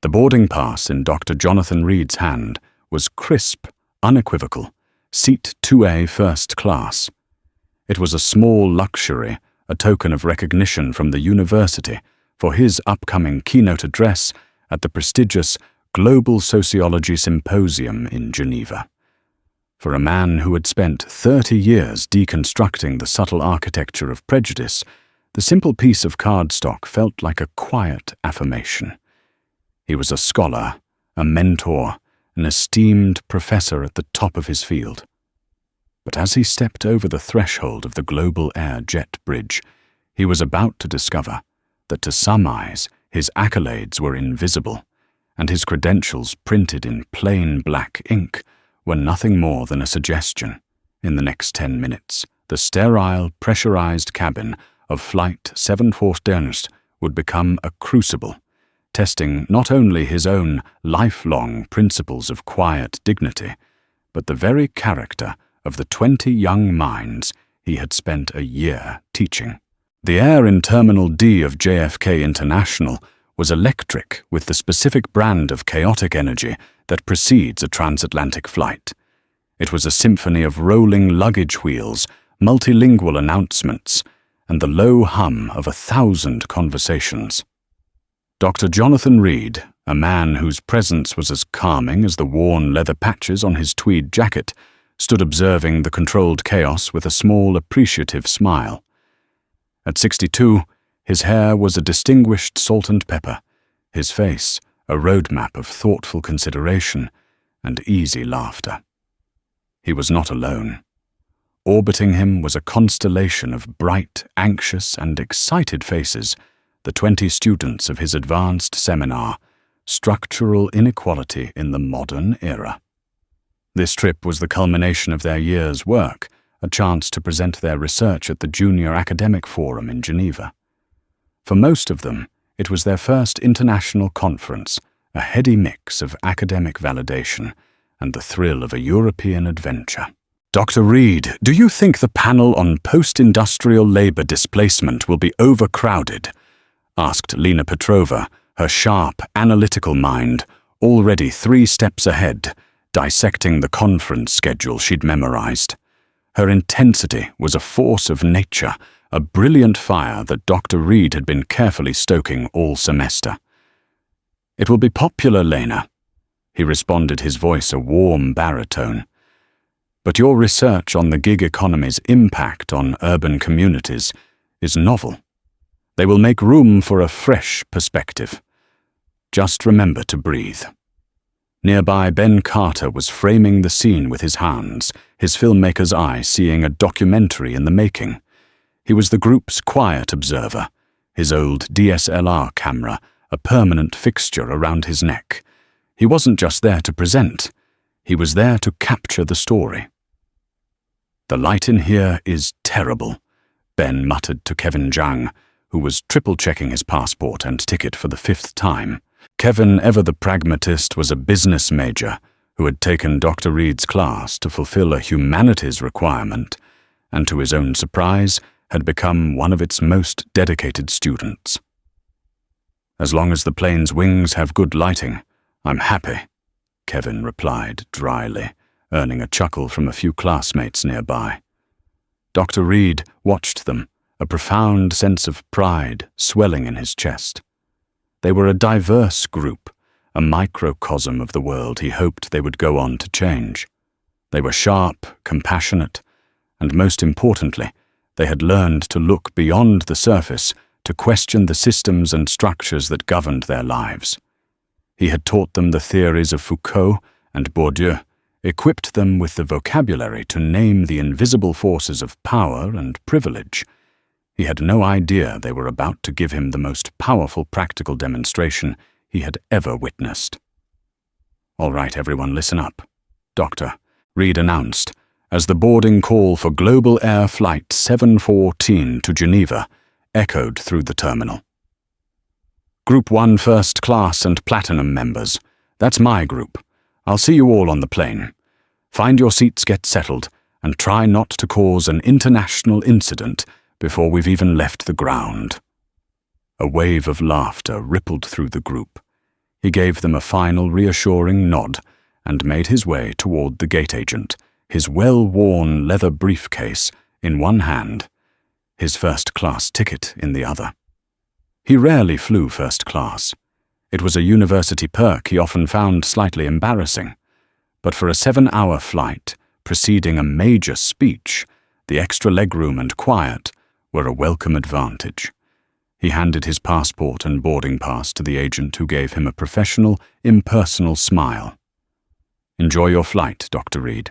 The boarding pass in Dr. Jonathan Reed's hand was crisp, unequivocal, seat 2A first class. It was a small luxury, a token of recognition from the university for his upcoming keynote address at the prestigious Global Sociology Symposium in Geneva. For a man who had spent 30 years deconstructing the subtle architecture of prejudice, the simple piece of cardstock felt like a quiet affirmation. He was a scholar, a mentor, an esteemed professor at the top of his field. But as he stepped over the threshold of the Global Air Jet Bridge, he was about to discover that to some eyes his accolades were invisible, and his credentials printed in plain black ink were nothing more than a suggestion. In the next 10 minutes, the sterile, pressurized cabin of Flight 741 would become a crucible, testing not only his own lifelong principles of quiet dignity, but the very character of the 20 young minds he had spent a year teaching. The air in Terminal D of JFK International was electric with the specific brand of chaotic energy that precedes a transatlantic flight. It was a symphony of rolling luggage wheels, multilingual announcements, and the low hum of 1,000 conversations. Dr. Jonathan Reed, a man whose presence was as calming as the worn leather patches on his tweed jacket, stood observing the controlled chaos with a small, appreciative smile. At 62, his hair was a distinguished salt and pepper, his face a roadmap of thoughtful consideration and easy laughter. He was not alone. Orbiting him was a constellation of bright, anxious, and excited faces, the 20 students of his advanced seminar, Structural Inequality in the Modern Era. This trip was the culmination of their year's work, a chance to present their research at the Junior Academic Forum in Geneva. For most of them, it was their first international conference, a heady mix of academic validation and the thrill of a European adventure. Dr. Reed, do you think the panel on post-industrial labor displacement will be overcrowded? Asked Lena Petrova, her sharp, analytical mind already 3 steps ahead, dissecting the conference schedule she'd memorized. Her intensity was a force of nature, a brilliant fire that Dr. Reed had been carefully stoking all semester. It will be popular, Lena, he responded, his voice a warm baritone. But your research on the gig economy's impact on urban communities is novel. They will make room for a fresh perspective. Just remember to breathe. Nearby, Ben Carter was framing the scene with his hands, his filmmaker's eye seeing a documentary in the making. He was the group's quiet observer, his old DSLR camera a permanent fixture around his neck. He wasn't just there to present, he was there to capture the story. The light in here is terrible, Ben muttered to Kevin Zhang, who was triple-checking his passport and ticket for the 5th time. Kevin, ever the pragmatist, was a business major who had taken Dr. Reed's class to fulfill a humanities requirement, and to his own surprise, had become one of its most dedicated students. As long as the plane's wings have good lighting, I'm happy, Kevin replied dryly, earning a chuckle from a few classmates nearby. Dr. Reed watched them, a profound sense of pride swelling in his chest. They were a diverse group, a microcosm of the world he hoped they would go on to change. They were sharp, compassionate, and most importantly, they had learned to look beyond the surface to question the systems and structures that governed their lives. He had taught them the theories of Foucault and Bourdieu, equipped them with the vocabulary to name the invisible forces of power and privilege. He had no idea they were about to give him the most powerful practical demonstration he had ever witnessed. "All right, everyone, listen up," Dr. Reed announced, as the boarding call for Global Air Flight 714 to Geneva echoed through the terminal. "Group 1 First Class and Platinum members, that's my group. I'll see you all on the plane. Find your seats, get settled, and try not to cause an international incident before we've even left the ground." A wave of laughter rippled through the group. He gave them a final reassuring nod and made his way toward the gate agent, his well-worn leather briefcase in one hand, his first-class ticket in the other. He rarely flew first class. It was a university perk he often found slightly embarrassing. But for a 7-hour flight, preceding a major speech, the extra legroom and quiet were a welcome advantage. He handed his passport and boarding pass to the agent, who gave him a professional, impersonal smile. "Enjoy your flight, Dr. Reed."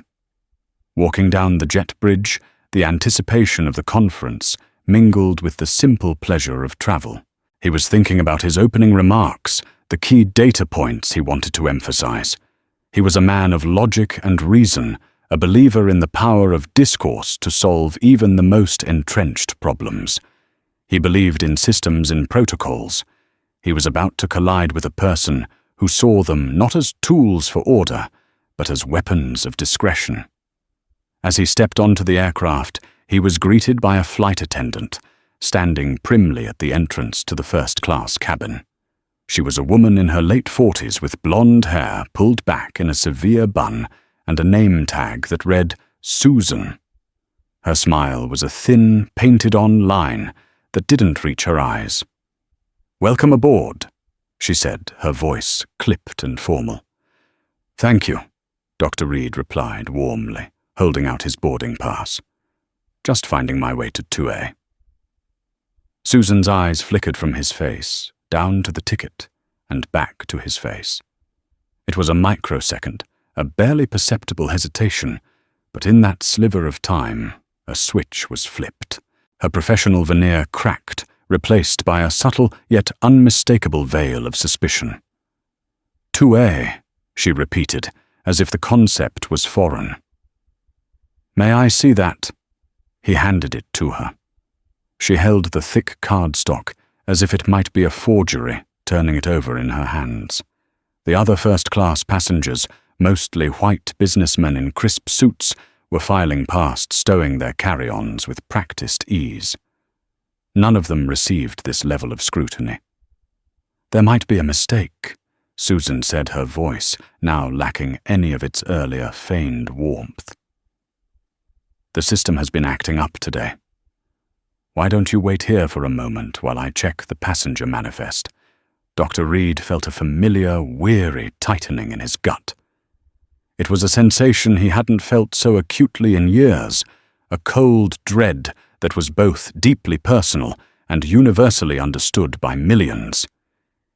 Walking down the jet bridge, the anticipation of the conference mingled with the simple pleasure of travel. He was thinking about his opening remarks, the key data points he wanted to emphasize. He was a man of logic and reason, a believer in the power of discourse to solve even the most entrenched problems. He believed in systems and protocols. He was about to collide with a person who saw them not as tools for order, but as weapons of discretion. As he stepped onto the aircraft, he was greeted by a flight attendant, standing primly at the entrance to the first-class cabin. She was a woman in her late 40s with blonde hair pulled back in a severe bun and a name tag that read Susan. Her smile was a thin, painted-on line that didn't reach her eyes. "Welcome aboard," she said, her voice clipped and formal. "Thank you," Dr. Reed replied warmly, holding out his boarding pass. "Just finding my way to 2A." Susan's eyes flickered from his face, down to the ticket, and back to his face. It was a microsecond, a barely perceptible hesitation, but in that sliver of time, a switch was flipped. Her professional veneer cracked, replaced by a subtle yet unmistakable veil of suspicion. 2A, she repeated, as if the concept was foreign. "May I see that?" He handed it to her. She held the thick cardstock as if it might be a forgery, turning it over in her hands. The other first-class passengers, mostly white businessmen in crisp suits, were filing past, stowing their carry-ons with practiced ease. None of them received this level of scrutiny. "There might be a mistake," Susan said, her voice now lacking any of its earlier feigned warmth. "The system has been acting up today. Why don't you wait here for a moment while I check the passenger manifest?" Dr. Reed felt a familiar, weary tightening in his gut. It was a sensation he hadn't felt so acutely in years, a cold dread that was both deeply personal and universally understood by millions.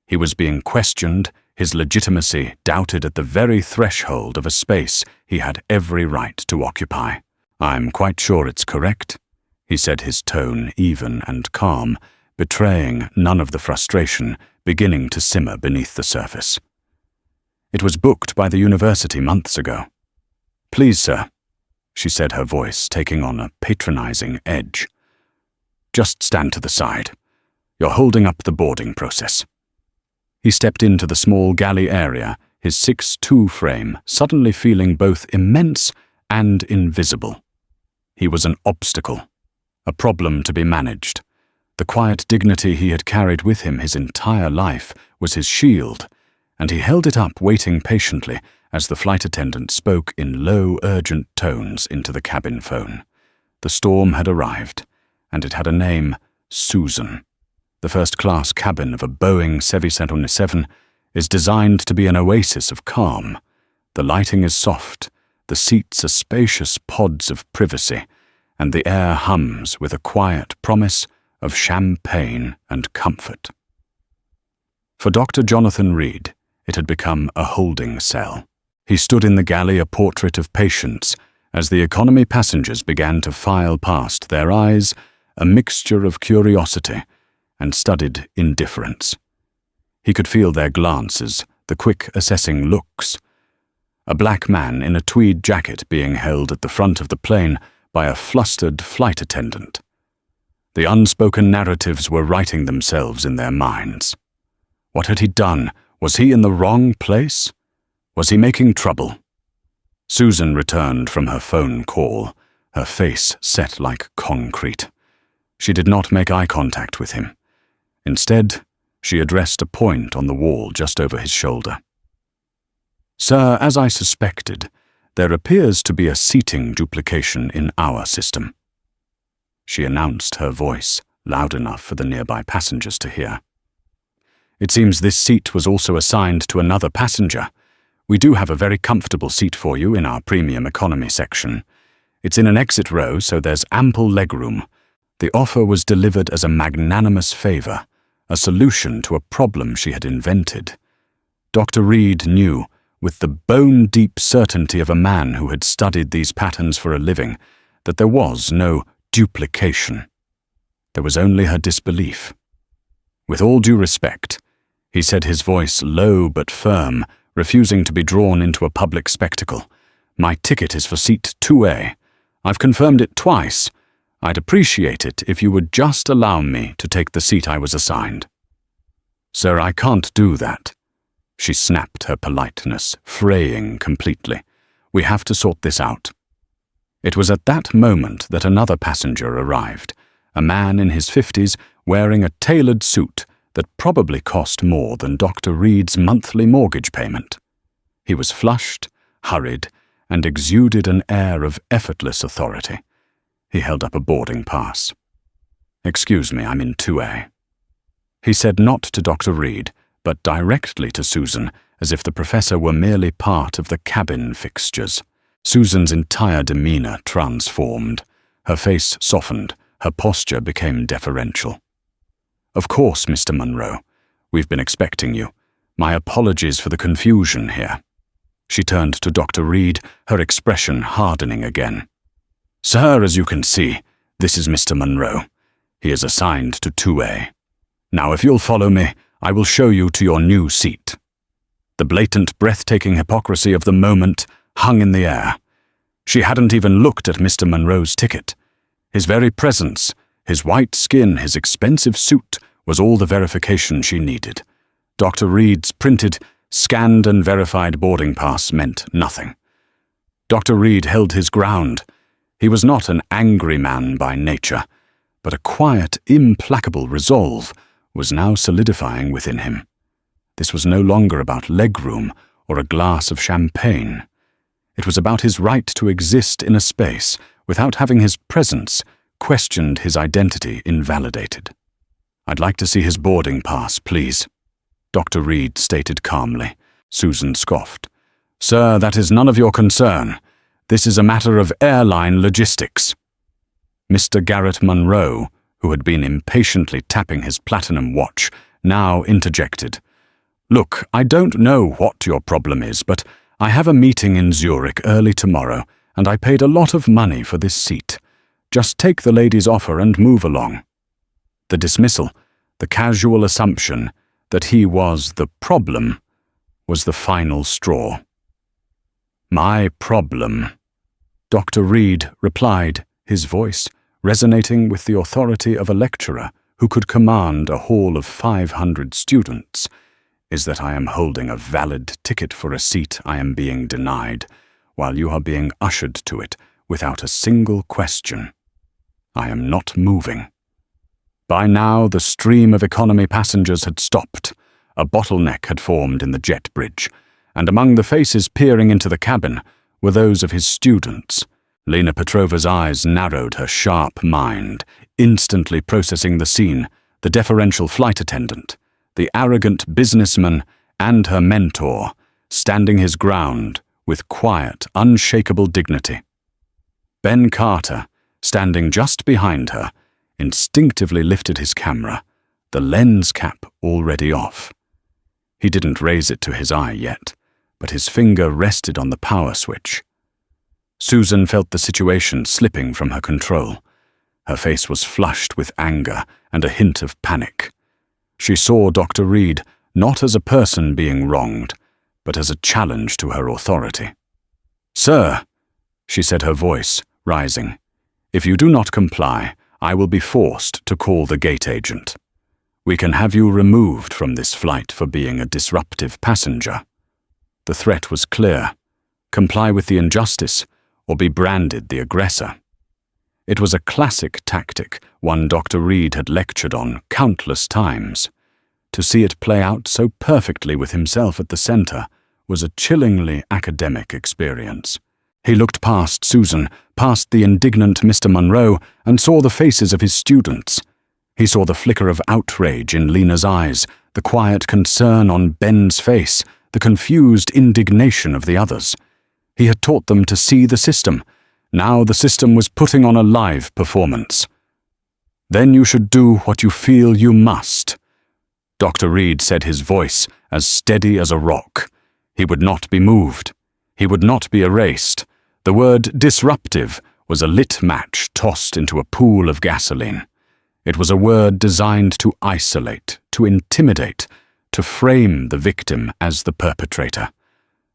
He was being questioned, his legitimacy doubted at the very threshold of a space he had every right to occupy. "I'm quite sure it's correct," he said, his tone even and calm, betraying none of the frustration beginning to simmer beneath the surface. "It was booked by the university months ago." "Please, sir," she said, her voice taking on a patronizing edge. "Just stand to the side. You're holding up the boarding process." He stepped into the small galley area, his 6'2" frame suddenly feeling both immense and invisible. He was an obstacle, a problem to be managed. The quiet dignity he had carried with him his entire life was his shield, and he held it up, waiting patiently as the flight attendant spoke in low, urgent tones into the cabin phone. The storm had arrived, and it had a name: Susan. The first-class cabin of a Boeing 777 is designed to be an oasis of calm. The lighting is soft, the seats are spacious pods of privacy, and the air hums with a quiet promise of champagne and comfort. For Dr. Jonathan Reed, it had become a holding cell. He stood in the galley, a portrait of patience, as the economy passengers began to file past, their eyes a mixture of curiosity and studied indifference. He could feel their glances, the quick assessing looks. A black man in a tweed jacket being held at the front of the plane by a flustered flight attendant. The unspoken narratives were writing themselves in their minds. What had he done? Was he in the wrong place? Was he making trouble? Susan returned from her phone call, her face set like concrete. She did not make eye contact with him. Instead, She addressed a point on the wall just over his shoulder. "Sir, as I suspected, there appears to be a seating duplication in our system." She announced, her voice loud enough for the nearby passengers to hear. "It seems this seat was also assigned to another passenger. We do have a very comfortable seat for you in our premium economy section. It's in an exit row, so there's ample legroom. The offer was delivered as a magnanimous favor, a solution to a problem she had invented." Dr. Reed knew, with the bone-deep certainty of a man who had studied these patterns for a living, that there was no duplication. There was only her disbelief. "With all due respect," he said, his voice low but firm, refusing to be drawn into a public spectacle, "my ticket is for seat 2A. I've confirmed it twice. I'd appreciate it if you would just allow me to take the seat I was assigned." "Sir, I can't do that." She snapped, her politeness fraying completely. "We have to sort this out." It was at that moment that another passenger arrived, a man in his 50s wearing a tailored suit that probably cost more than Dr. Reed's monthly mortgage payment. He was flushed, hurried, and exuded an air of effortless authority. He held up a boarding pass. "Excuse me, I'm in 2A." He said not to Dr. Reed, but directly to Susan, as if the professor were merely part of the cabin fixtures. Susan's entire demeanor transformed. Her face softened, her posture became deferential. "Of course, Mr. Munro. We've been expecting you. My apologies for the confusion here." She turned to Dr. Reed, her expression hardening again. "Sir, as you can see, this is Mr. Munro. He is assigned to 2A. Now, if you'll follow me, I will show you to your new seat." The blatant, breathtaking hypocrisy of the moment hung in the air. She hadn't even looked at Mr. Munro's ticket. His very presence, his white skin, his expensive suit, was all the verification she needed. Dr. Reed's printed, scanned and verified boarding pass meant nothing. Dr. Reed held his ground. He was not an angry man by nature, but a quiet, implacable resolve was now solidifying within him. This was no longer about legroom or a glass of champagne. It was about his right to exist in a space without having his presence questioned, his identity invalidated. "I'd like to see his boarding pass, please," Dr. Reed stated calmly. Susan scoffed. "Sir, that is none of your concern. This is a matter of airline logistics." Mr. Garrett Munro, who had been impatiently tapping his platinum watch, now interjected. "Look, I don't know what your problem is, but I have a meeting in Zurich early tomorrow, and I paid a lot of money for this seat. Just take the lady's offer and move along." The dismissal, the casual assumption that he was the problem, was the final straw. "My problem," Dr. Reed replied, his voice resonating with the authority of a lecturer who could command a hall of 500 students, "is that I am holding a valid ticket for a seat I am being denied, while you are being ushered to it without a single question. I am not moving." By now, the stream of economy passengers had stopped. A bottleneck had formed in the jet bridge, and among the faces peering into the cabin were those of his students. Lena Petrova's eyes narrowed, her sharp mind instantly processing the scene, the deferential flight attendant, the arrogant businessman, and her mentor, standing his ground with quiet, unshakable dignity. Ben Carter, standing just behind her, instinctively lifted his camera, the lens cap already off. He didn't raise it to his eye yet, but his finger rested on the power switch. Susan felt the situation slipping from her control. Her face was flushed with anger and a hint of panic. She saw Dr. Reed not as a person being wronged, but as a challenge to her authority. "Sir," she said, her voice rising, "if you do not comply, I will be forced to call the gate agent. We can have you removed from this flight for being a disruptive passenger." The threat was clear. Comply with the injustice, or be branded the aggressor. It was a classic tactic, one Dr. Reed had lectured on countless times. To see it play out so perfectly with himself at the center was a chillingly academic experience. He looked past Susan, past the indignant Mr. Monroe, and saw the faces of his students. He saw the flicker of outrage in Lena's eyes, the quiet concern on Ben's face, the confused indignation of the others. He had taught them to see the system. Now the system was putting on a live performance. "Then you should do what you feel you must." Dr. Reed said, his voice as steady as a rock. He would not be moved. He would not be erased. The word disruptive was a lit match tossed into a pool of gasoline. It was a word designed to isolate, to intimidate, to frame the victim as the perpetrator.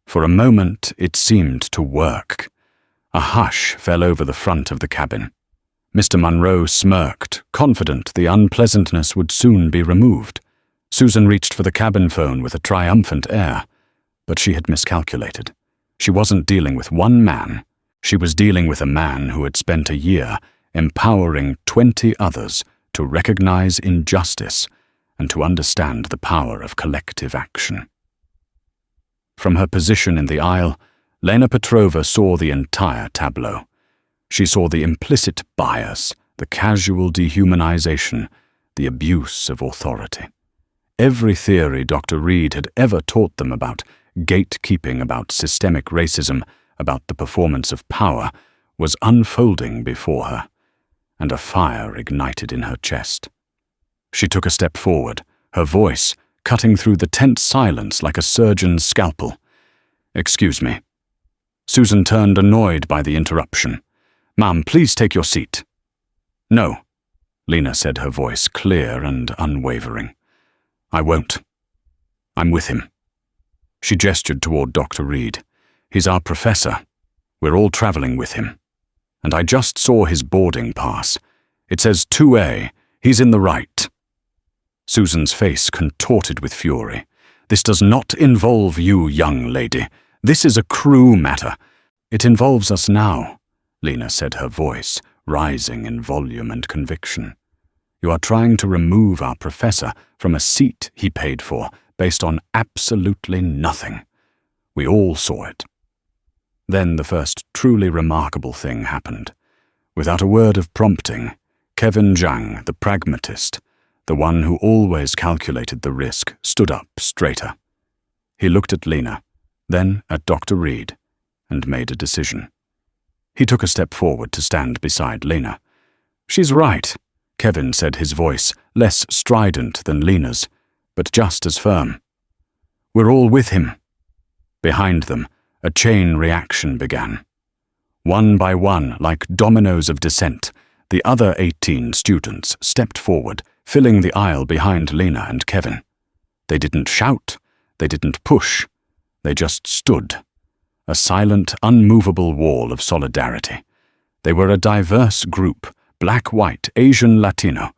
For a moment it seemed to work. A hush fell over the front of the cabin. Mr. Monroe smirked, confident the unpleasantness would soon be removed. Susan reached for the cabin phone with a triumphant air, but she had miscalculated. She wasn't dealing with one man. She was dealing with a man who had spent a year empowering 20 others to recognize injustice and to understand the power of collective action. From her position in the aisle, Lena Petrova saw the entire tableau. She saw the implicit bias, the casual dehumanization, the abuse of authority. Every theory Dr. Reed had ever taught them about gatekeeping, about systemic racism, about the performance of power, was unfolding before her, and a fire ignited in her chest. She took a step forward, her voice cutting through the tense silence like a surgeon's scalpel. "Excuse me." Susan turned, annoyed by the interruption. "Ma'am, please take your seat." "No," Lena said, her voice clear and unwavering. "I won't. I'm with him." She gestured toward Dr. Reed. "He's our professor. We're all traveling with him. And I just saw his boarding pass. It says 2A. He's in the right." Susan's face contorted with fury. "This does not involve you, young lady. This is a crew matter." "It involves us now," Lena said, her voice rising in volume and conviction. "You are trying to remove our professor from a seat he paid for based on absolutely nothing. We all saw it." Then the first truly remarkable thing happened. Without a word of prompting, Kevin Zhang, the pragmatist, the one who always calculated the risk, stood up straighter. He looked at Lena, then at Dr. Reed, and made a decision. He took a step forward to stand beside Lena. "She's right," Kevin said, his voice less strident than Lena's, but just as firm. "We're all with him." Behind them, a chain reaction began. One by one, like dominoes of dissent, the other 18 students stepped forward, filling the aisle behind Lena and Kevin. They didn't shout, they didn't push, they just stood. A silent, unmovable wall of solidarity. They were a diverse group, black, white, Asian, Latino,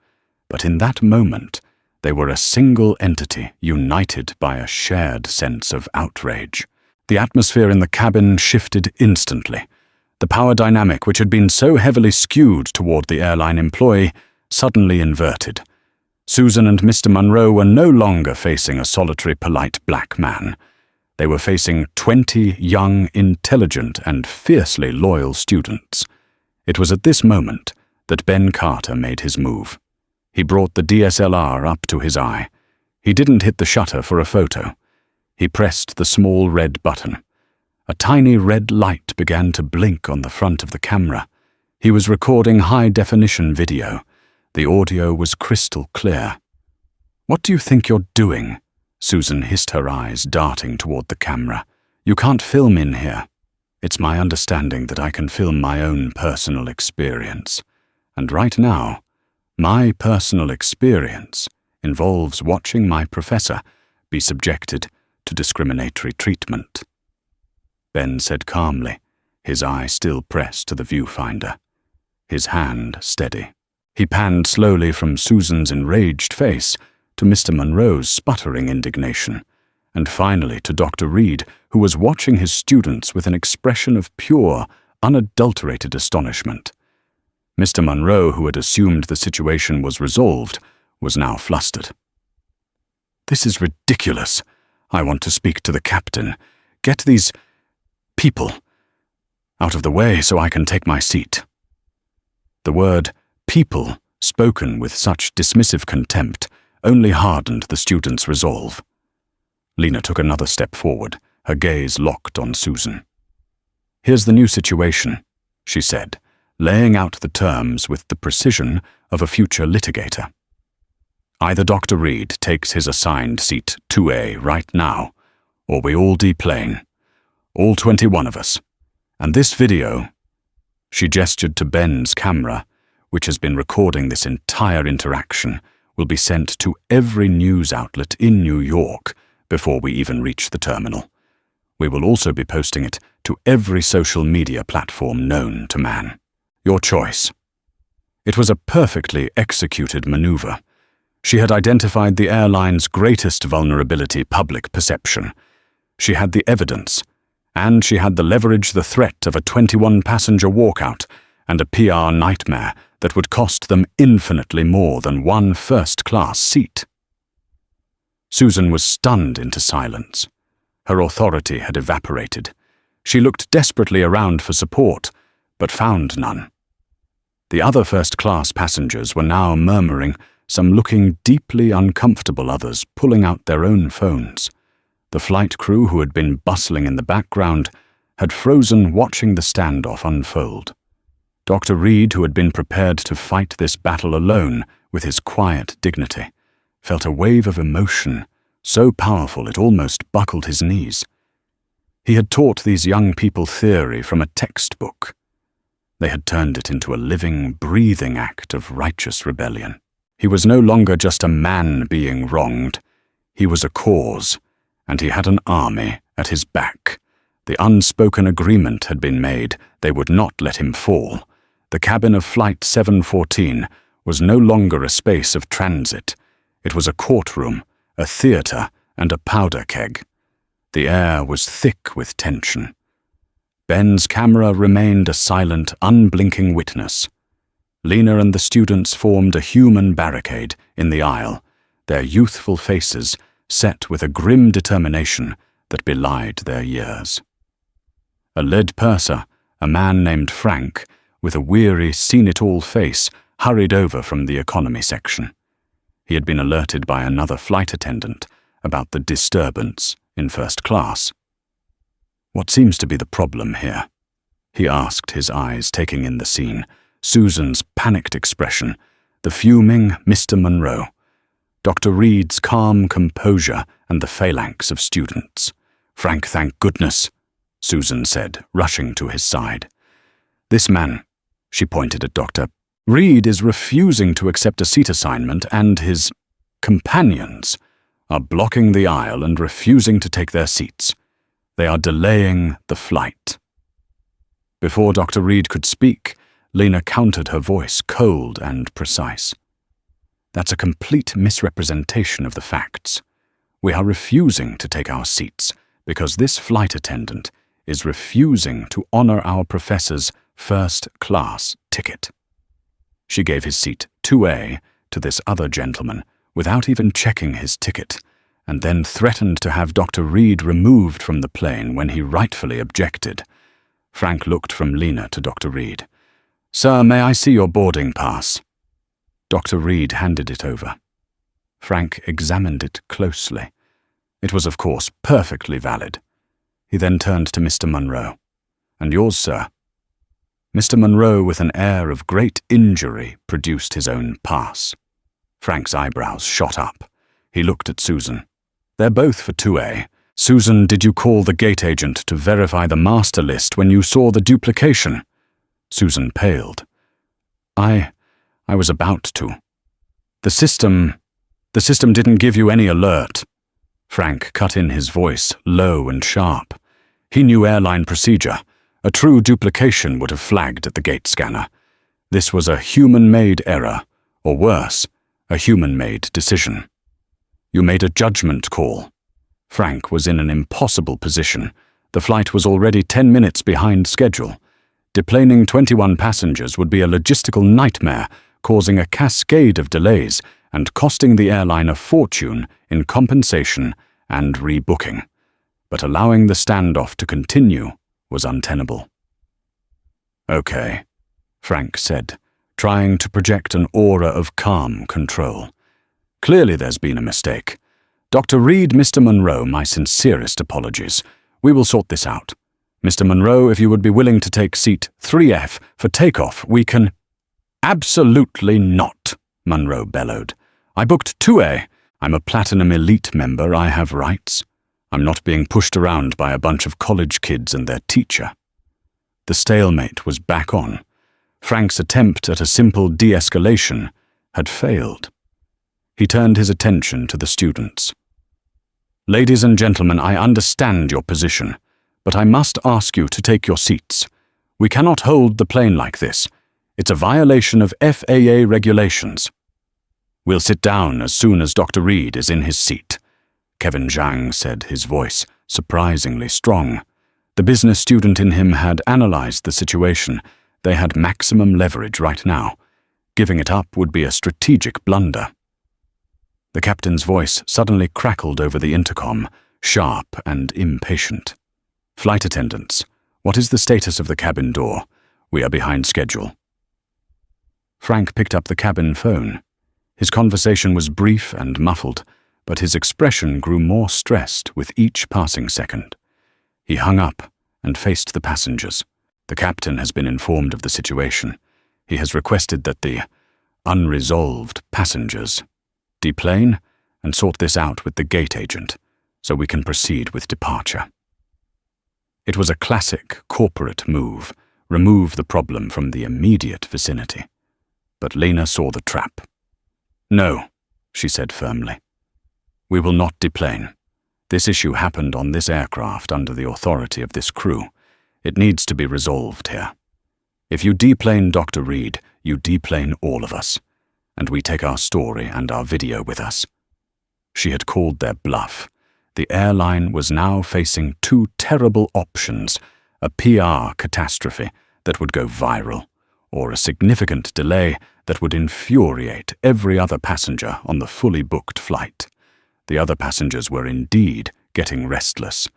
but in that moment, they were a single entity united by a shared sense of outrage. The atmosphere in the cabin shifted instantly. The power dynamic, which had been so heavily skewed toward the airline employee, suddenly inverted. Susan and Mr. Monroe were no longer facing a solitary, polite black man. They were facing 20 young, intelligent, and fiercely loyal students. It was at this moment that Ben Carter made his move. He brought the DSLR up to his eye. He didn't hit the shutter for a photo. He pressed the small red button. A tiny red light began to blink on the front of the camera. He was recording high-definition video. The audio was crystal clear. "What do you think you're doing?" Susan hissed, her eyes darting toward the camera. "You can't film in here." "It's my understanding that I can film my own personal experience. And right now, my personal experience involves watching my professor be subjected to discriminatory treatment." Ben said calmly, his eye still pressed to the viewfinder, his hand steady. He panned slowly from Susan's enraged face to Mr. Monroe's sputtering indignation, and finally to Dr. Reed, who was watching his students with an expression of pure, unadulterated astonishment. Mr. Monroe, who had assumed the situation was resolved, was now flustered. "This is ridiculous. I want to speak to the captain. Get these people out of the way so I can take my seat." The word "people," spoken with such dismissive contempt, only hardened the student's resolve. Lena took another step forward, her gaze locked on Susan. "Here's the new situation," she said, laying out the terms with the precision of a future litigator. "Either Dr. Reed takes his assigned seat 2A right now, or we all deplane. All 21 of us. And this video," she gestured to Ben's camera, which has been recording this entire interaction, "will be sent to every news outlet in New York before we even reach the terminal. We will also be posting it to every social media platform known to man. Your choice." It was a perfectly executed maneuver. She had identified the airline's greatest vulnerability, public perception. She had the evidence, and she had the leverage, the threat of a 21-passenger walkout and a PR nightmare that would cost them infinitely more than one first-class seat. Susan was stunned into silence. Her authority had evaporated. She looked desperately around for support, but found none. The other first-class passengers were now murmuring, some looking deeply uncomfortable, others pulling out their own phones. The flight crew, who had been bustling in the background, had frozen watching the standoff unfold. Dr. Reed, who had been prepared to fight this battle alone with his quiet dignity, felt a wave of emotion so powerful it almost buckled his knees. He had taught these young people theory from a textbook. They had turned it into a living, breathing act of righteous rebellion. He was no longer just a man being wronged. He was a cause, and he had an army at his back. The unspoken agreement had been made. They would not let him fall. The cabin of Flight 714 was no longer a space of transit. It was a courtroom, a theater, and a powder keg. The air was thick with tension. Ben's camera remained a silent, unblinking witness. Lena and the students formed a human barricade in the aisle, their youthful faces set with a grim determination that belied their years. A lead purser, a man named Frank, with a weary, seen-it-all face, hurried over from the economy section. He had been alerted by another flight attendant about the disturbance in first class. "What seems to be the problem here?" he asked, his eyes taking in the scene, Susan's panicked expression, the fuming Mr. Monroe, Dr. Reed's calm composure, and the phalanx of students. "Frank, thank goodness," Susan said, rushing to his side. "This man," she pointed at Dr. Reed, "is refusing to accept a seat assignment, and his companions are blocking the aisle and refusing to take their seats. They are delaying the flight." Before Dr. Reed could speak, Lena countered her voice, cold and precise. "That's a complete misrepresentation of the facts. We are refusing to take our seats because this flight attendant is refusing to honor our professor's first-class ticket." She gave his seat 2A to this other gentleman without even checking his ticket, and then threatened to have Dr. Reed removed from the plane when he rightfully objected. Frank looked from Lena to Dr. Reed. "Sir, may I see your boarding pass?" Dr. Reed handed it over. Frank examined it closely. It was, of course, perfectly valid. He then turned to Mr. Monroe. "And yours, sir?" Mr. Monroe, with an air of great injury, produced his own pass. Frank's eyebrows shot up. He looked at Susan. "They're both for 2A. Susan, did you call the gate agent to verify the master list when you saw the duplication?" Susan paled. I was about to. The system didn't give you any alert." Frank cut in, his voice low and sharp. He knew airline procedure. A true duplication would have flagged at the gate scanner. This was a human-made error, or worse, a human-made decision. You made a judgment call. Frank was in an impossible position. The flight was already 10 minutes behind schedule. Deplaning 21 passengers would be a logistical nightmare, causing a cascade of delays and costing the airline a fortune in compensation and rebooking. But allowing the standoff to continue was untenable. "Okay," Frank said, trying to project an aura of calm control. "Clearly there's been a mistake. Dr. Reed, Mr. Monroe, my sincerest apologies. We will sort this out. Mr. Monroe, if you would be willing to take seat 3F for takeoff, we can—" "Absolutely not," Monroe bellowed. "I booked 2A. I'm a Platinum Elite member. I have rights. I'm not being pushed around by a bunch of college kids and their teacher." The stalemate was back on. Frank's attempt at a simple de-escalation had failed. He turned his attention to the students. "Ladies and gentlemen, I understand your position, but I must ask you to take your seats. We cannot hold the plane like this. It's a violation of FAA regulations." "We'll sit down as soon as Dr. Reed is in his seat," Kevin Zhang said, his voice surprisingly strong. The business student in him had analyzed the situation. They had maximum leverage right now. Giving it up would be a strategic blunder. The captain's voice suddenly crackled over the intercom, sharp and impatient. "Flight attendants, what is the status of the cabin door? We are behind schedule." Frank picked up the cabin phone. His conversation was brief and muffled, but his expression grew more stressed with each passing second. He hung up and faced the passengers. "The captain has been informed of the situation. He has requested that the unresolved passengers deplane and sort this out with the gate agent so we can proceed with departure." It was a classic corporate move, remove the problem from the immediate vicinity. But Lena saw the trap. "No," she said firmly. "We will not deplane. This issue happened on this aircraft under the authority of this crew. It needs to be resolved here. If you deplane Dr. Reed, you deplane all of us, and we take our story and our video with us." She had called their bluff. The airline was now facing two terrible options: a PR catastrophe that would go viral, or a significant delay that would infuriate every other passenger on the fully booked flight. The other passengers were indeed getting restless.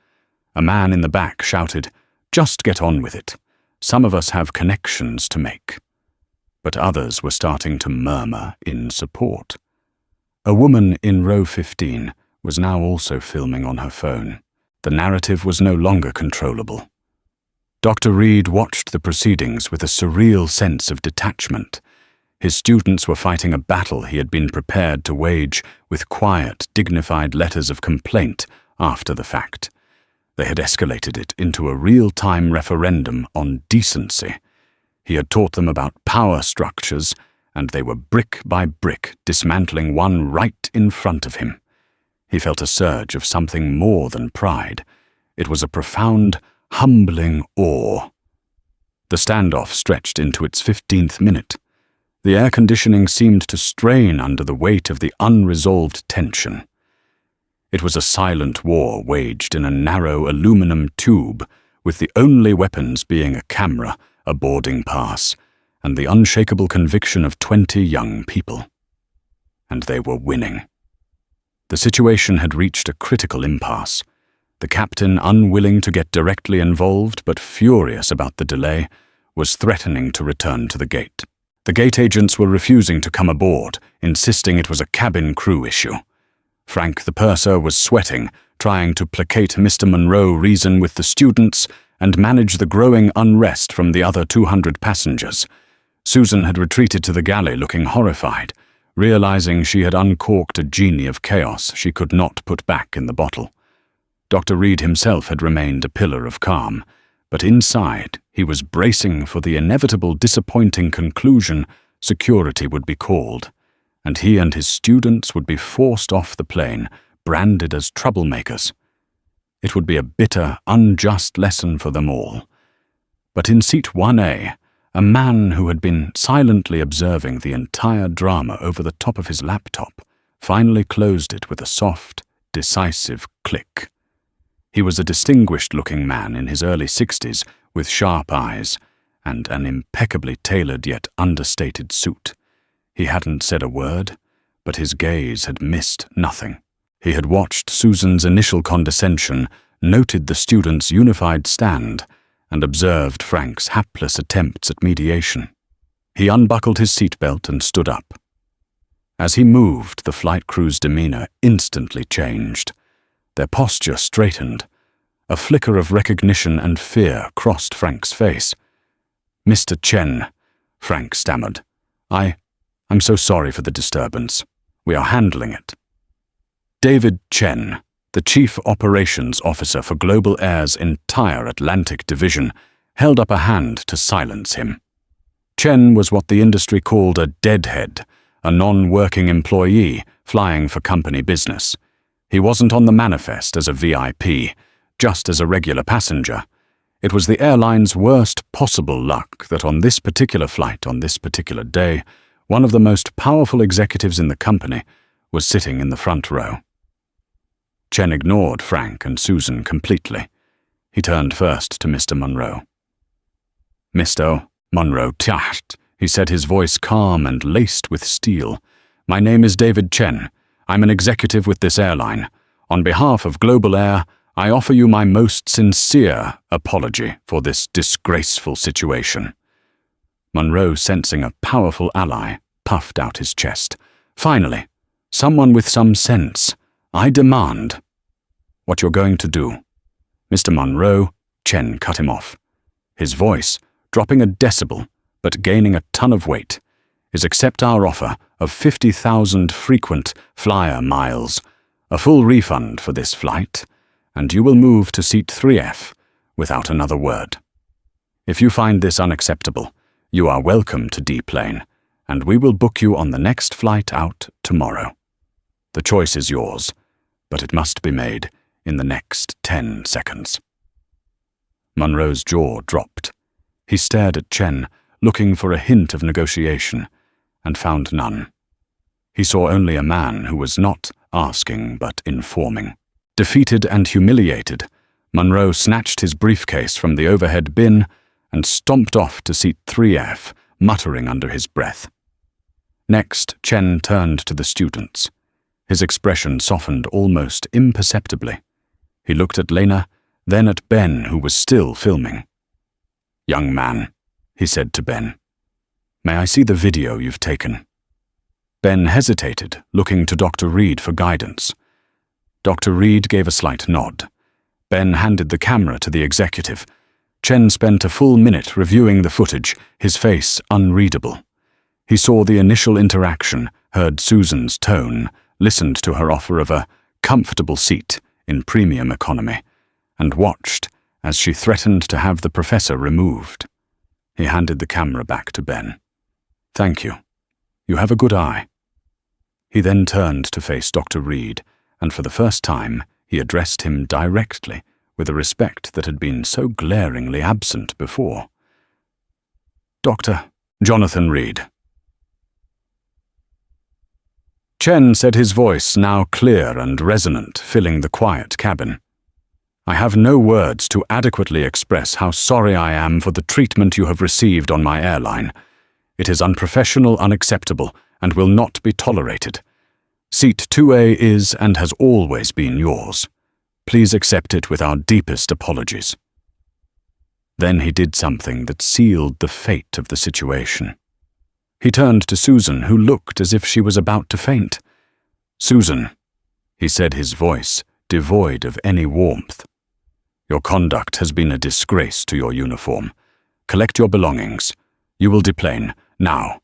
A man in the back shouted, "Just get on with it. Some of us have connections to make." But others were starting to murmur in support. A woman in row 15 was now also filming on her phone. The narrative was no longer controllable. Dr. Reed watched the proceedings with a surreal sense of detachment. His students were fighting a battle he had been prepared to wage with quiet, dignified letters of complaint after the fact. They had escalated it into a real-time referendum on decency. He had taught them about power structures, and they were brick by brick dismantling one right in front of him. He felt a surge of something more than pride. It was a profound, humbling awe. The standoff stretched into its 15th minute. The air conditioning seemed to strain under the weight of the unresolved tension. It was a silent war waged in a narrow aluminum tube, with the only weapons being a camera, a boarding pass, and the unshakable conviction of 20 young people. And they were winning. The situation had reached a critical impasse. The captain, unwilling to get directly involved but furious about the delay, was threatening to return to the gate. The gate agents were refusing to come aboard, insisting it was a cabin crew issue. Frank the purser was sweating, trying to placate Mr. Monroe reason with the students and manage the growing unrest from the other 200 passengers. Susan had retreated to the galley looking horrified, realizing she had uncorked a genie of chaos she could not put back in the bottle. Dr. Reed himself had remained a pillar of calm, but inside he was bracing for the inevitable disappointing conclusion security would be called, and he and his students would be forced off the plane, branded as troublemakers. It would be a bitter, unjust lesson for them all. But in seat 1A, a man who had been silently observing the entire drama over the top of his laptop finally closed it with a soft, decisive click. He was a distinguished-looking man in his early 60s with sharp eyes and an impeccably tailored yet understated suit. He hadn't said a word, but his gaze had missed nothing. He had watched Susan's initial condescension, noted the students' unified stand, and observed Frank's hapless attempts at mediation. He unbuckled his seatbelt and stood up. As he moved, the flight crew's demeanor instantly changed. Their posture straightened. A flicker of recognition and fear crossed Frank's face. "Mr. Chen," Frank stammered. I'm so sorry for the disturbance. We are handling it." David Chen, the Chief Operations Officer for Global Air's entire Atlantic Division, held up a hand to silence him. Chen was what the industry called a deadhead, a non-working employee flying for company business. He wasn't on the manifest as a VIP, just as a regular passenger. It was the airline's worst possible luck that on this particular flight, on this particular day, one of the most powerful executives in the company was sitting in the front row. Chen ignored Frank and Susan completely. He turned first to Mr. Monroe. "Mr. Monroe Taht," he said, his voice calm and laced with steel. "My name is David Chen. I'm an executive with this airline. On behalf of Global Air, I offer you my most sincere apology for this disgraceful situation." Monroe, sensing a powerful ally, puffed out his chest. "Finally, someone with some sense. I demand." "What you're going to do." "Mr. Monroe," Chen cut him off. His voice, dropping a decibel, but gaining a ton of weight, "is accept our offer of 50,000 frequent flyer miles, a full refund for this flight, and you will move to seat 3F without another word. If you find this unacceptable, you are welcome to D-plane, and we will book you on the next flight out tomorrow. The choice is yours, but it must be made in the next 10 seconds. Monroe's jaw dropped. He stared at Chen, looking for a hint of negotiation, and found none. He saw only a man who was not asking but informing. Defeated and humiliated, Monroe snatched his briefcase from the overhead bin and stomped off to seat 3F, muttering under his breath. Next, Chen turned to the students. His expression softened almost imperceptibly. He looked at Lena, then at Ben, who was still filming. "Young man," he said to Ben, "may I see the video you've taken?" Ben hesitated, looking to Dr. Reed for guidance. Dr. Reed gave a slight nod. Ben handed the camera to the executive. Chen spent a full minute reviewing the footage, his face unreadable. He saw the initial interaction, heard Susan's tone, listened to her offer of a comfortable seat in premium economy, and watched as she threatened to have the professor removed. He handed the camera back to Ben. "Thank you. You have a good eye." He then turned to face Dr. Reed, and for the first time he addressed him directly, with a respect that had been so glaringly absent before. "Dr. Jonathan Reed." Chen said, his voice now clear and resonant, filling the quiet cabin. "I have no words to adequately express how sorry I am for the treatment you have received on my airline. It is unprofessional, unacceptable, and will not be tolerated. Seat 2A is and has always been yours. Please accept it with our deepest apologies." Then he did something that sealed the fate of the situation. He turned to Susan, who looked as if she was about to faint. "Susan," he said, his voice devoid of any warmth, "your conduct has been a disgrace to your uniform. Collect your belongings. You will deplane, now.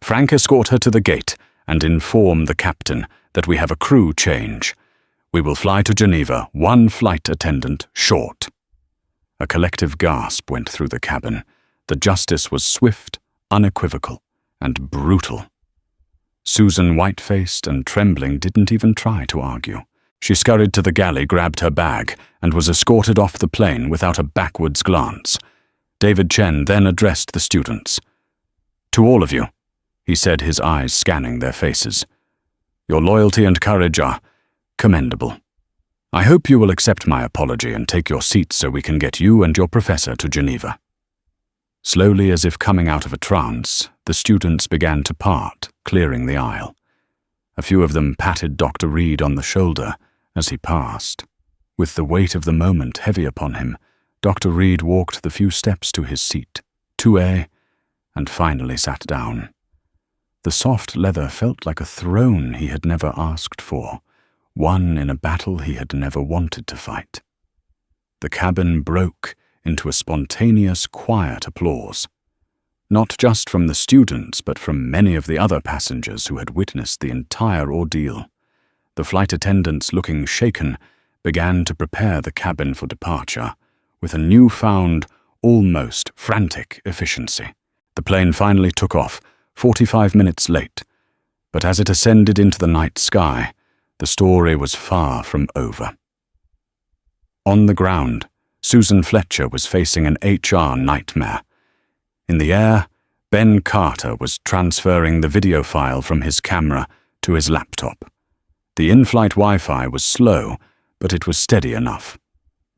Frank, escort her to the gate and inform the captain that we have a crew change. We will fly to Geneva, one flight attendant short." A collective gasp went through the cabin. The justice was swift, unequivocal, and brutal. Susan, white-faced and trembling, didn't even try to argue. She scurried to the galley, grabbed her bag, and was escorted off the plane without a backwards glance. David Chen then addressed the students. "To all of you," he said, his eyes scanning their faces, "your loyalty and courage are commendable. I hope you will accept my apology and take your seats so we can get you and your professor to Geneva." Slowly, as if coming out of a trance, the students began to part, clearing the aisle. A few of them patted Dr. Reed on the shoulder as he passed. With the weight of the moment heavy upon him, Dr. Reed walked the few steps to his seat, 2A, and finally sat down. The soft leather felt like a throne he had never asked for, won in a battle he had never wanted to fight. The cabin broke into a spontaneous, quiet applause, not just from the students but from many of the other passengers who had witnessed the entire ordeal. The flight attendants, looking shaken, began to prepare the cabin for departure with a newfound, almost frantic efficiency. The plane finally took off, 45 minutes late, but as it ascended into the night sky, the story was far from over. On the ground, Susan Fletcher was facing an HR nightmare. In the air, Ben Carter was transferring the video file from his camera to his laptop. The in-flight Wi-Fi was slow, but it was steady enough.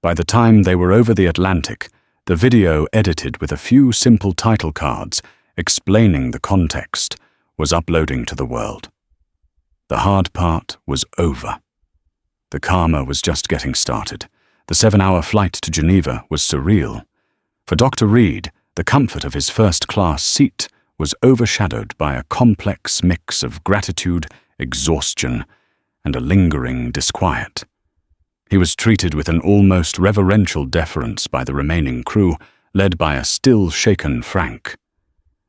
By the time they were over the Atlantic, the video, edited with a few simple title cards explaining the context, was uploading to the world. The hard part was over. The karma was just getting started. The 7-hour flight to Geneva was surreal. For Dr. Reed, the comfort of his first-class seat was overshadowed by a complex mix of gratitude, exhaustion, and a lingering disquiet. He was treated with an almost reverential deference by the remaining crew, led by a still-shaken Frank.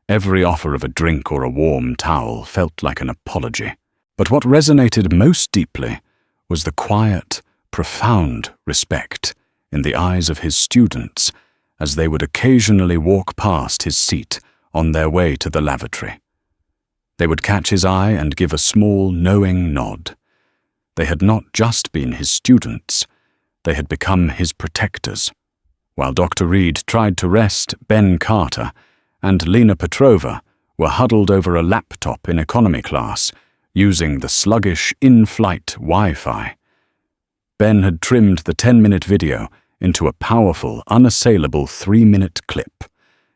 Every offer of a drink or a warm towel felt like an apology. But what resonated most deeply was the quiet, profound respect in the eyes of his students as they would occasionally walk past his seat on their way to the lavatory. They would catch his eye and give a small, knowing nod. They had not just been his students, they had become his protectors. While Dr. Reed tried to rest, Ben Carter and Lena Petrova were huddled over a laptop in economy class, using the sluggish in-flight Wi-Fi. Ben had trimmed the 10-minute video into a powerful, unassailable 3-minute clip.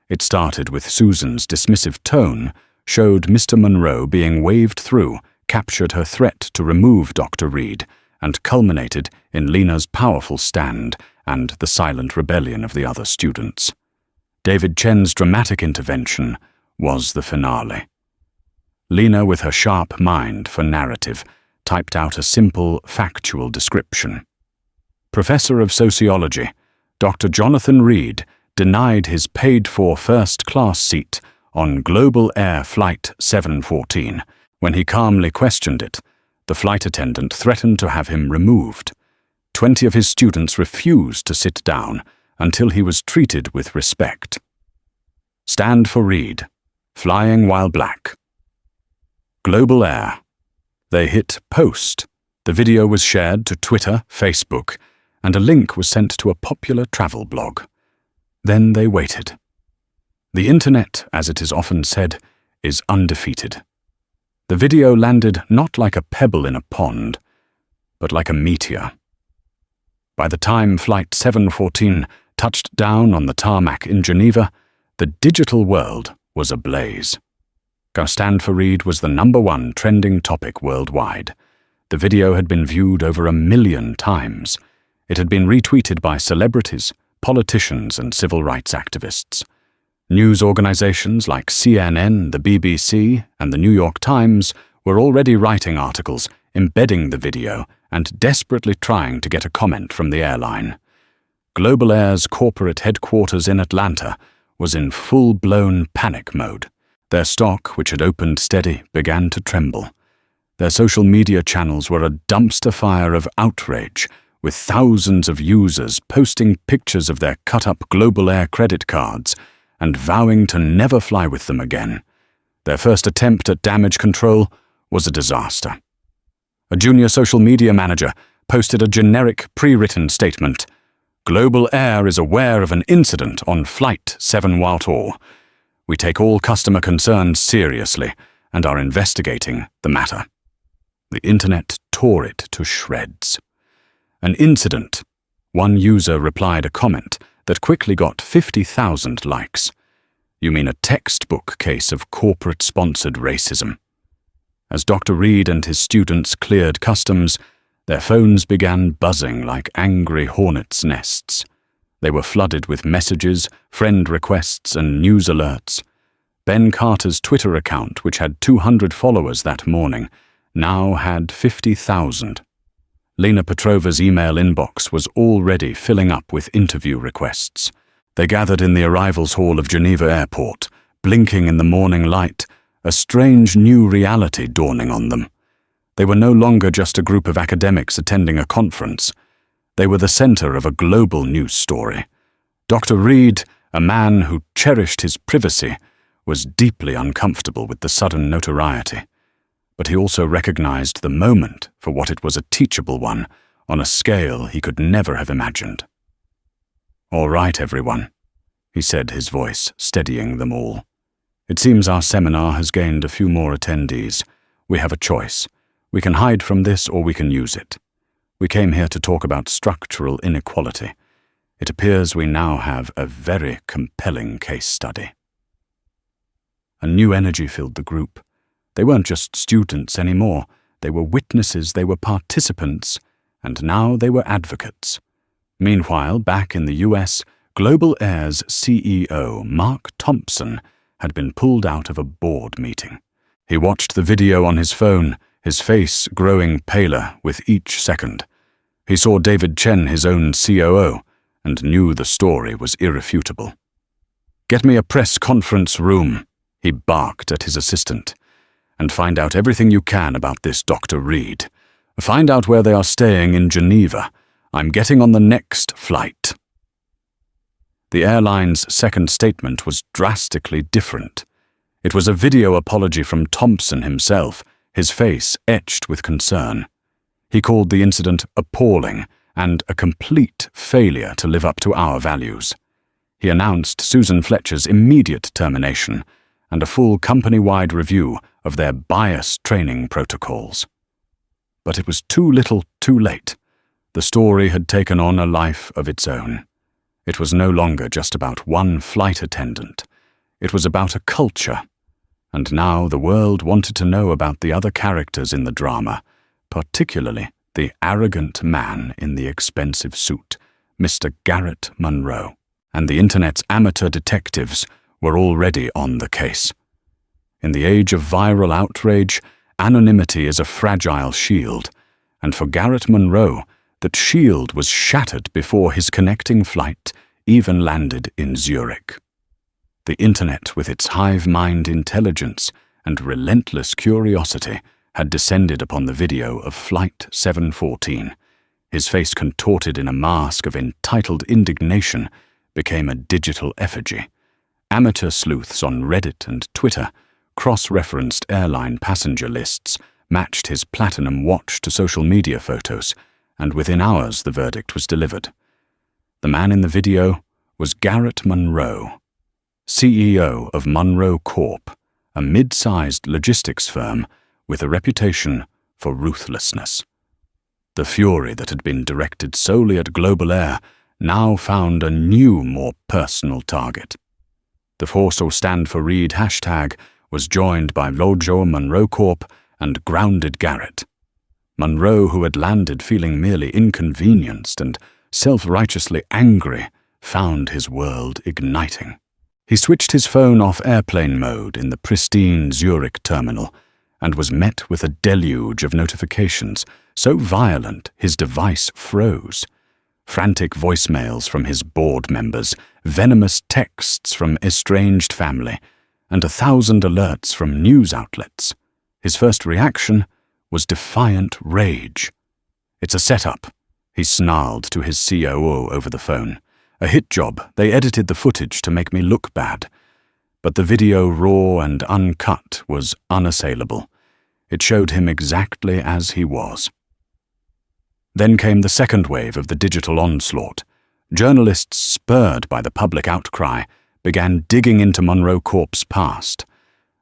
It started with Susan's dismissive tone, showed Mr. Monroe being waved through, captured her threat to remove Dr. Reed, and culminated in Lena's powerful stand and the silent rebellion of the other students. David Chen's dramatic intervention was the finale. Lena, with her sharp mind for narrative, typed out a simple, factual description. Professor of Sociology, Dr. Jonathan Reed denied his paid-for first-class seat on Global Air Flight 714. When he calmly questioned it, the flight attendant threatened to have him removed. 20 of his students refused to sit down until he was treated with respect. Stand for Reed, flying while black. Global Air. They hit post. The video was shared to Twitter, Facebook, and a link was sent to a popular travel blog. Then they waited. The internet, as it is often said, is undefeated. The video landed not like a pebble in a pond, but like a meteor. By the time Flight 714 touched down on the tarmac in Geneva, the digital world was ablaze. Stand for Reed was the #1 trending topic worldwide. The video had been viewed over 1 million times. It had been retweeted by celebrities, politicians, and civil rights activists. News organizations like CNN, the BBC, and the New York Times were already writing articles, embedding the video, and desperately trying to get a comment from the airline. Global Air's corporate headquarters in Atlanta was in full-blown panic mode. Their stock, which had opened steady, began to tremble. Their social media channels were a dumpster fire of outrage, with thousands of users posting pictures of their cut-up Global Air credit cards and vowing to never fly with them again. Their first attempt at damage control was a disaster. A junior social media manager posted a generic pre-written statement. Global Air is aware of an incident on Flight 714. We take all customer concerns seriously and are investigating the matter. The internet tore it to shreds. An incident. One user replied a comment that quickly got 50,000 likes. You mean a textbook case of corporate-sponsored racism. As Dr. Reed and his students cleared customs, their phones began buzzing like angry hornets' nests. They were flooded with messages, friend requests, and news alerts. Ben Carter's Twitter account, which had 200 followers that morning, now had 50,000. Lena Petrova's email inbox was already filling up with interview requests. They gathered in the arrivals hall of Geneva Airport, blinking in the morning light, a strange new reality dawning on them. They were no longer just a group of academics attending a conference. They were the center of a global news story. Dr. Reed, a man who cherished his privacy, was deeply uncomfortable with the sudden notoriety. But he also recognized the moment for what it was, a teachable one, on a scale he could never have imagined. "All right, everyone," he said, his voice steadying them all. "It seems our seminar has gained a few more attendees. We have a choice. We can hide from this or we can use it. We came here to talk about structural inequality. It appears we now have a very compelling case study." A new energy filled the group. They weren't just students anymore. They were witnesses, they were participants, and now they were advocates. Meanwhile, back in the US, Global Air's CEO, Mark Thompson, had been pulled out of a board meeting. He watched the video on his phone, his face growing paler with each second. He saw David Chen, his own COO, and knew the story was irrefutable. "Get me a press conference room," he barked at his assistant, "and find out everything you can about this Dr. Reed. Find out where they are staying in Geneva. I'm getting on the next flight." The airline's second statement was drastically different. It was a video apology from Thompson himself, his face etched with concern. He called the incident appalling and a complete failure to live up to our values. He announced Susan Fletcher's immediate termination and a full company-wide review of their bias training protocols. But it was too little, too late. The story had taken on a life of its own. It was no longer just about one flight attendant. It was about a culture. And now the world wanted to know about the other characters in the drama, particularly the arrogant man in the expensive suit, Mr. Garrett Monroe. And the internet's amateur detectives were already on the case. In the age of viral outrage, anonymity is a fragile shield, and for Garrett Monroe, that shield was shattered before his connecting flight even landed in Zurich. The internet, with its hive-mind intelligence and relentless curiosity, had descended upon the video of Flight 714. His face, contorted in a mask of entitled indignation, became a digital effigy. Amateur sleuths on Reddit and Twitter cross-referenced airline passenger lists, matched his platinum watch to social media photos, and within hours the verdict was delivered. The man in the video was Garrett Monroe, CEO of Monroe Corp, a mid-sized logistics firm with a reputation for ruthlessness. The fury that had been directed solely at Global Air now found a new, more personal target. The Force or Stand for Reed hashtag was joined by Lojo Monroe Corp and Grounded Garrett. Monroe, who had landed feeling merely inconvenienced and self-righteously angry, found his world igniting. He switched his phone off airplane mode in the pristine Zurich terminal and was met with a deluge of notifications so violent his device froze. Frantic voicemails from his board members, venomous texts from estranged family, and 1,000 alerts from news outlets. His first reaction was defiant rage. "It's a setup," he snarled to his COO over the phone. "A hit job. They edited the footage to make me look bad." But the video, raw and uncut, was unassailable. It showed him exactly as he was. Then came the second wave of the digital onslaught. Journalists, spurred by the public outcry, began digging into Monroe Corp's past.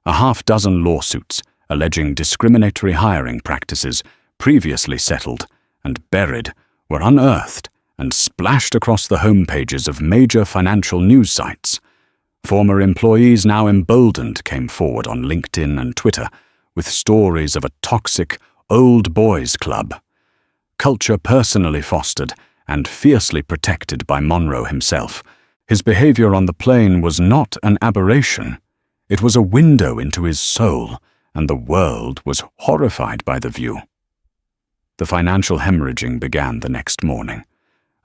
A half-dozen lawsuits alleging discriminatory hiring practices previously settled and buried were unearthed and splashed across the homepages of major financial news sites. Former employees, now emboldened, came forward on LinkedIn and Twitter with stories of a toxic old boys club. Culture personally fostered and fiercely protected by Monroe himself. His behavior on the plane was not an aberration. It was a window into his soul, and the world was horrified by the view. The financial hemorrhaging began the next morning.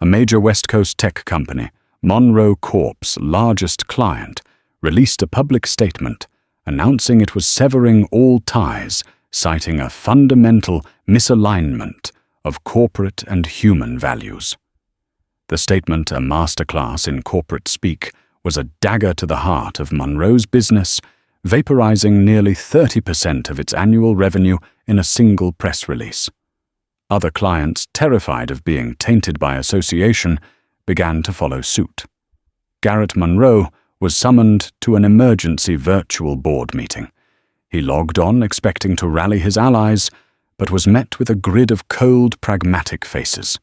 A major West Coast tech company, Monroe Corp's largest client, released a public statement announcing it was severing all ties, citing a fundamental misalignment of corporate and human values. The statement, a masterclass in corporate speak, was a dagger to the heart of Monroe's business, vaporizing nearly 30% of its annual revenue in a single press release. Other clients, terrified of being tainted by association, began to follow suit. Garrett Monroe was summoned to an emergency virtual board meeting. He logged on expecting to rally his allies, but was met with a grid of cold, pragmatic faces.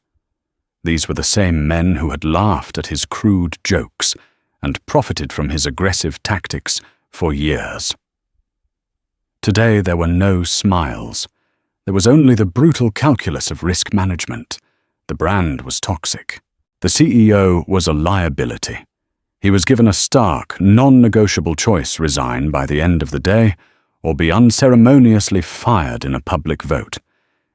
These were the same men who had laughed at his crude jokes and profited from his aggressive tactics for years. Today there were no smiles. There was only the brutal calculus of risk management. The brand was toxic. The CEO was a liability. He was given a stark, non-negotiable choice: resign by the end of the day, or be unceremoniously fired in a public vote.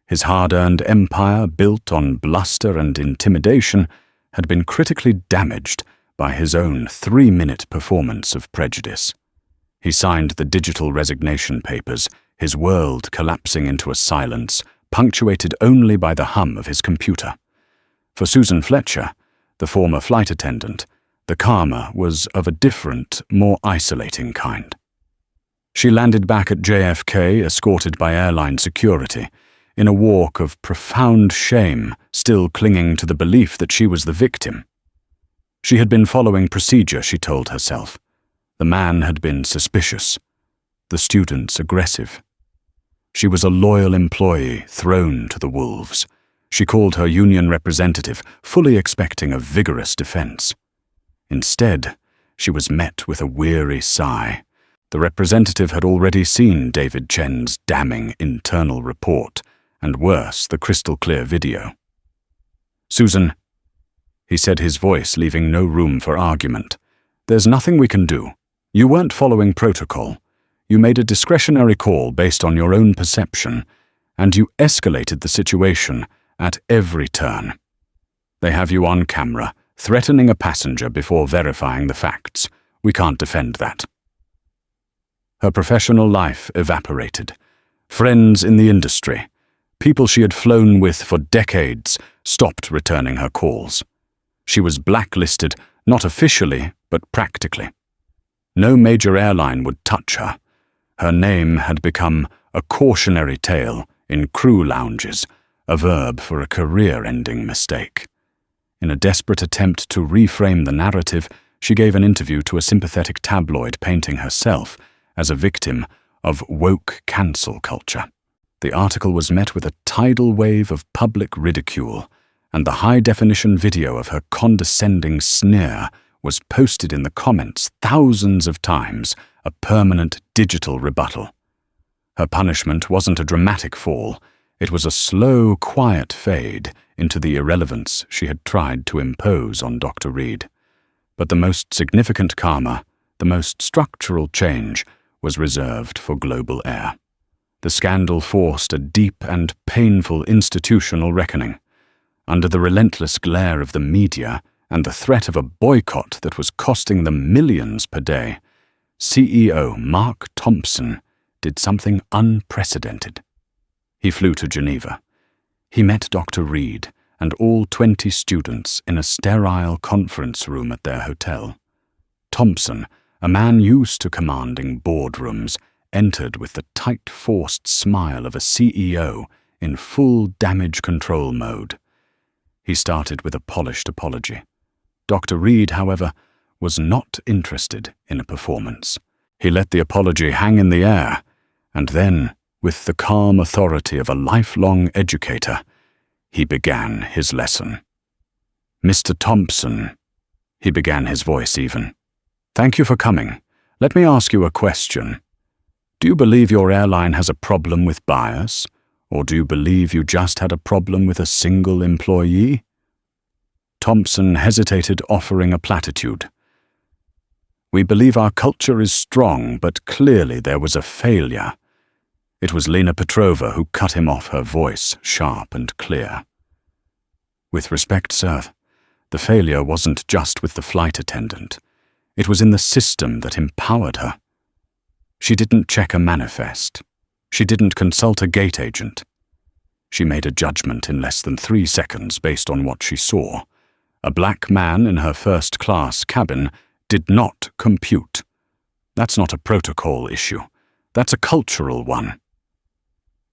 His hard-earned empire, built on bluster and intimidation, had been critically damaged by his own 3-minute performance of prejudice. He signed the digital resignation papers, his world collapsing into a silence, punctuated only by the hum of his computer. For Susan Fletcher, the former flight attendant, the karma was of a different, more isolating kind. She landed back at JFK, escorted by airline security, in a walk of profound shame, still clinging to the belief that she was the victim. She had been following procedure, she told herself. The man had been suspicious, the students aggressive. She was a loyal employee thrown to the wolves. She called her union representative, fully expecting a vigorous defense. Instead, she was met with a weary sigh. The representative had already seen David Chen's damning internal report, and worse, the crystal-clear video. "Susan," he said, his voice leaving no room for argument, "there's nothing we can do. You weren't following protocol. You made a discretionary call based on your own perception, and you escalated the situation at every turn. They have you on camera, threatening a passenger before verifying the facts. We can't defend that." Her professional life evaporated. Friends in the industry, people she had flown with for decades, stopped returning her calls. She was blacklisted, not officially, but practically. No major airline would touch her. Her name had become a cautionary tale in crew lounges, a verb for a career-ending mistake. In a desperate attempt to reframe the narrative, she gave an interview to a sympathetic tabloid painting herself as a victim of woke cancel culture. The article was met with a tidal wave of public ridicule, and the high-definition video of her condescending sneer was posted in the comments thousands of times, a permanent digital rebuttal. Her punishment wasn't a dramatic fall. It was a slow, quiet fade into the irrelevance she had tried to impose on Dr. Reed. But the most significant karma, the most structural change, was reserved for global air. The scandal forced a deep and painful institutional reckoning. Under the relentless glare of the media and the threat of a boycott that was costing them millions per day, CEO Mark Thompson did something unprecedented. He flew to Geneva. He met Dr. Reed and all 20 students in a sterile conference room at their hotel. Thompson, a man used to commanding boardrooms, entered with the tight-forced smile of a CEO in full damage control mode. He started with a polished apology. Dr. Reed, however, was not interested in a performance. He let the apology hang in the air, and then, with the calm authority of a lifelong educator, he began his lesson. "Mr. Thompson," he began, his voice even, "thank you for coming. Let me ask you a question. Do you believe your airline has a problem with bias? Or do you believe you just had a problem with a single employee? Thompson hesitated, offering a platitude. We believe our culture is strong, but clearly there was a failure. It was Lena Petrova who cut him off, her voice sharp and clear. With respect, sir, the failure wasn't just with the flight attendant. It was in the system that empowered her. She didn't check a manifest. She didn't consult a gate agent. She made a judgment in less than 3 seconds based on what she saw. A black man in her first-class cabin did not compute. That's not a protocol issue. That's a cultural one.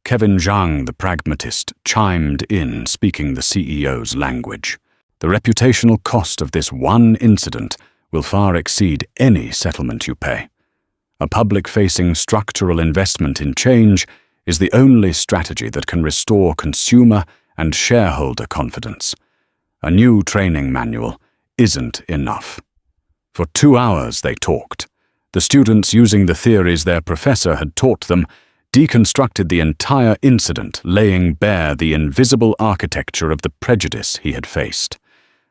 Kevin Zhang, the pragmatist, chimed in, speaking the CEO's language. The reputational cost of this one incident will far exceed any settlement you pay. A public-facing structural investment in change is the only strategy that can restore consumer and shareholder confidence. A new training manual isn't enough. For 2 hours they talked. The students, using the theories their professor had taught them, deconstructed the entire incident, laying bare the invisible architecture of the prejudice he had faced.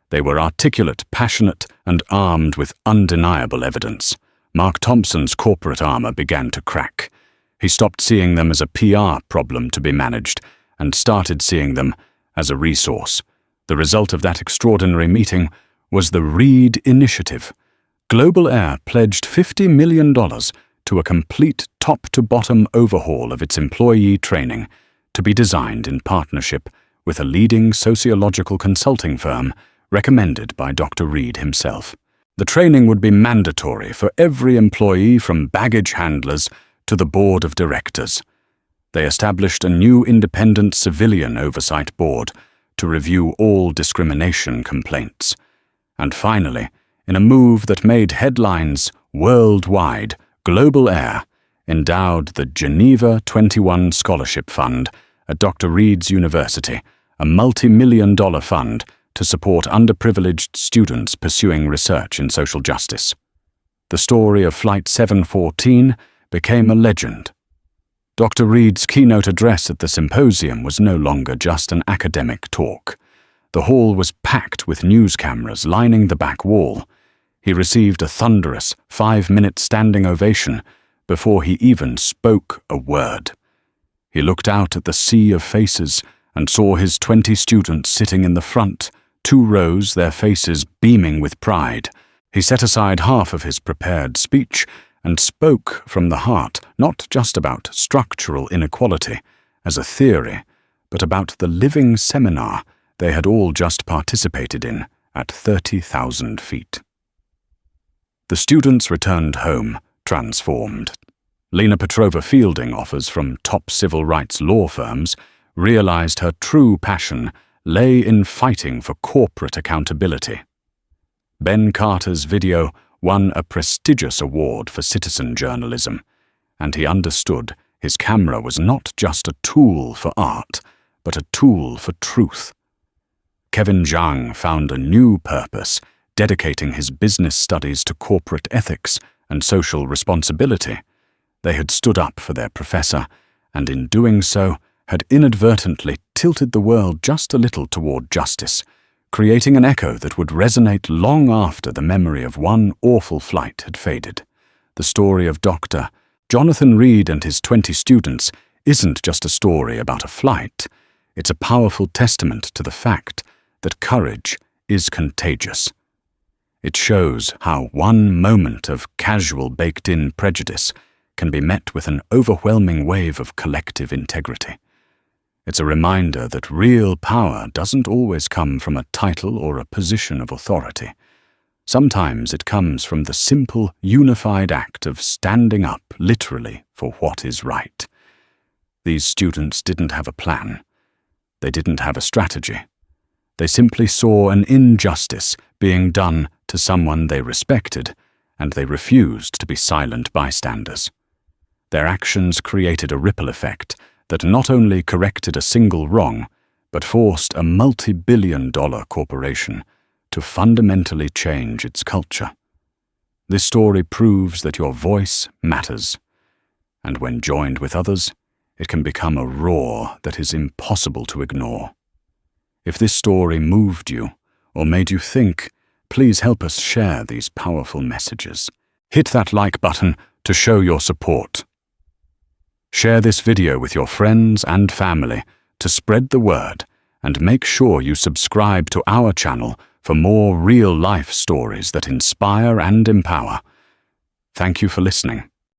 They were articulate, passionate, and armed with undeniable evidence. Mark Thompson's corporate armor began to crack. He stopped seeing them as a PR problem to be managed and started seeing them as a resource. The result of that extraordinary meeting was the Reed Initiative. Global Air pledged $50 million to a complete top-to-bottom overhaul of its employee training, to be designed in partnership with a leading sociological consulting firm recommended by Dr. Reed himself. The training would be mandatory for every employee, from baggage handlers to the board of directors. They established a new independent civilian oversight board to review all discrimination complaints. And finally, in a move that made headlines worldwide, Global Air endowed the Geneva 21 Scholarship Fund at Dr. Reed's University, a multi-million-dollar fund to support underprivileged students pursuing research in social justice. The story of Flight 714 became a legend. Dr. Reed's keynote address at the symposium was no longer just an academic talk. The hall was packed with news cameras lining the back wall. He received a thunderous 5-minute standing ovation before he even spoke a word. He looked out at the sea of faces and saw his 20 students sitting in the front, 2 rows, their faces beaming with pride. He set aside half of his prepared speech and spoke from the heart, not just about structural inequality as a theory, but about the living seminar they had all just participated in at 30,000 feet. The students returned home, transformed. Lena Petrova, fielding offers from top civil rights law firms, realized her true passion lay in fighting for corporate accountability. Ben Carter's video won a prestigious award for citizen journalism, and he understood his camera was not just a tool for art, but a tool for truth. Kevin Zhang found a new purpose, dedicating his business studies to corporate ethics and social responsibility. They had stood up for their professor, and in doing so, had inadvertently tilted the world just a little toward justice, creating an echo that would resonate long after the memory of one awful flight had faded. The story of Dr. Jonathan Reed and his 20 students isn't just a story about a flight. It's a powerful testament to the fact that courage is contagious. It shows how one moment of casual baked-in prejudice can be met with an overwhelming wave of collective integrity. It's a reminder that real power doesn't always come from a title or a position of authority. Sometimes it comes from the simple, unified act of standing up, literally, for what is right. These students didn't have a plan. They didn't have a strategy. They simply saw an injustice being done to someone they respected, and they refused to be silent bystanders. Their actions created a ripple effect that not only corrected a single wrong, but forced a multi-billion-dollar corporation to fundamentally change its culture. This story proves that your voice matters. and when joined with others, it can become a roar that is impossible to ignore. If this story moved you or made you think, please help us share these powerful messages. Hit that like button to show your support. Share this video with your friends and family to spread the word, and make sure you subscribe to our channel for more real-life stories that inspire and empower. Thank you for listening.